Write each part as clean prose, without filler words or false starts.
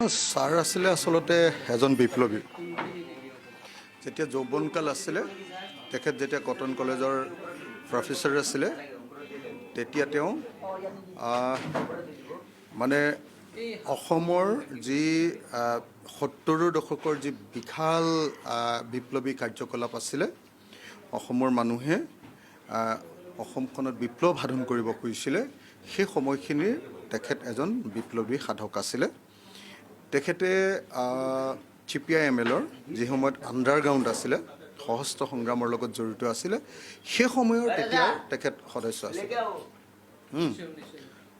Sir আছিলে আচলতে এজন বিপ্লৱী। যেতিয়া যৌৱনকাল আছিলে, তেখেত যেতিয়া কটন কলেজৰ প্ৰফেচৰ আছিলে, তেতিয়া তেওঁ মানে অসমৰ যি ৭০ৰ দশকৰ যি বিশাল বিপ্লৱী কাৰ্যকলাপ আছিলে, অসমৰ মানুহে অসমখনত বিপ্লৱ সাধন কৰিব খুজিছিলে, সেই সময়খিনিৰ তেখেত এজন বিপ্লৱী সাধক আছিলে। তেখেতে CPI-MLৰ যি সময়ত আণ্ডাৰগ্ৰাউণ্ড আছিলে, সশস্ত্ৰ সংগ্ৰামৰ লগত জড়িত আছিলে, সেই সময়ৰ তেতিয়া তেখেত সদস্য আছিল।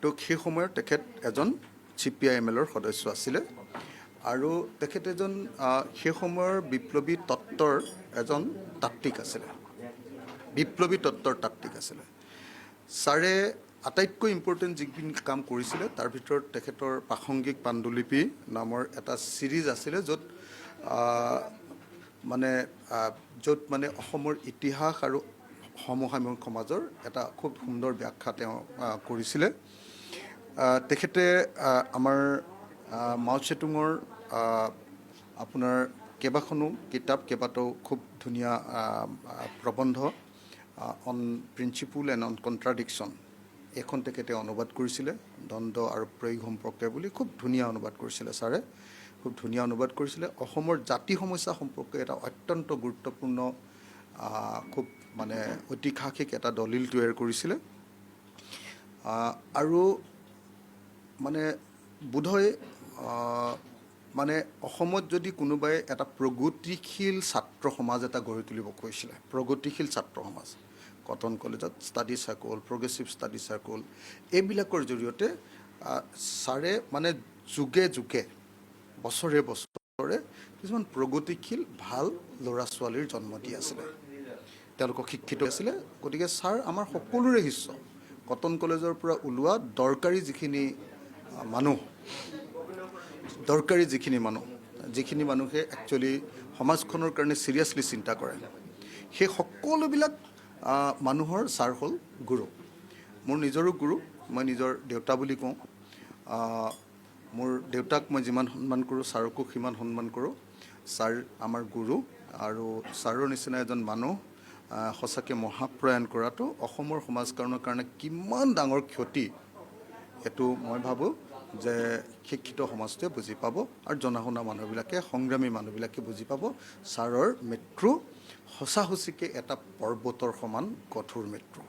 তো সেই সময়ৰ তেখেত এজন CPI-MLৰ সদস্য আছিলে আৰু তেখেত এজন সেই সময়ৰ বিপ্লৱী তত্ত্বৰ এজন তাত্ত্বিক আছিলে, বিপ্লৱী তত্ত্বৰ তাত্ত্বিক আছিলে। ছাৰে আটাইতকৈ ইম্পৰ্টেণ্ট যিখিনি কাম কৰিছিলে, তাৰ ভিতৰত তেখেতৰ প্ৰাসংগিক পাণ্ডুলিপি নামৰ এটা ছিৰিজ আছিলে, য'ত মানে অসমৰ ইতিহাস আৰু সমসাময়িক সমাজৰ এটা খুব সুন্দৰ ব্যাখ্যা তেওঁ কৰিছিলে। তেখেতে আমাৰ মাও চেতুঙৰ আপোনাৰ কেইবাখনো কিতাপ, কেইবাটাও খুব ধুনীয়া প্ৰবন্ধ, on principle and on contradiction, এখন তেখেতে অনুবাদ কৰিছিলে, দ্বন্দ্ব আৰু প্ৰয়োগ সম্পৰ্কে বুলি খুব ধুনীয়া অনুবাদ কৰিছিলে ছাৰে, খুব ধুনীয়া অনুবাদ কৰিছিলে। অসমৰ জাতি সমস্যা সম্পৰ্কে এটা অত্যন্ত গুৰুত্বপূৰ্ণ খুব মানে ঐতিহাসিক এটা দলিল তৈয়াৰ কৰিছিলে। আৰু মানে বোধহয় মানে অসমত যদি কোনোবাই এটা প্ৰগতিশীল ছাত্ৰ সমাজ এটা গঢ়ি তুলিব কৈছিলে, প্ৰগতিশীল ছাত্ৰ সমাজ, কটন কলেজত study circle, progressive study circle, এইবিলাকৰ জৰিয়তে ছাৰে মানে যুগে যুগে, বছৰে বছৰে কিছুমান প্ৰগতিশীল ভাল ল'ৰা ছোৱালীৰ জন্ম দি আছিলে, তেওঁলোকক শিক্ষিত আছিলে। গতিকে ছাৰ আমাৰ সকলোৰে শিষ্য। কটন কলেজৰ পৰা ওলোৱা দৰকাৰী যিখিনি মানুহ, যিখিনি মানুহে একচুৱেলি সমাজখনৰ কাৰণে চিৰিয়াছলি চিন্তা কৰে, সেই সকলোবিলাক মানুহৰ ছাৰ হ'ল গুৰু। মোৰ নিজৰো গুৰু, মই নিজৰ দেউতা বুলি কওঁ। মোৰ দেউতাক মই যিমান সন্মান কৰোঁ, ছাৰকো সিমান সন্মান কৰোঁ। ছাৰ আমাৰ গুৰু, আৰু ছাৰৰ নিচিনা এজন মানুহ সঁচাকৈ মহাপ্ৰয়াণ কৰাটো অসমৰ সমাজকৰণৰ কাৰণে কিমান ডাঙৰ ক্ষতি, সেইটো মই ভাবোঁ যে শিক্ষিত সমাজটোৱে বুজি পাব, আৰু জনা শুনা মানুহবিলাকে, সংগ্ৰামী মানুহবিলাকে বুজি পাব। ছাৰৰ মৃত্যু সঁচা সঁচিকৈ এটা পৰ্বতৰ সমান কঠোৰ মৃত্যু।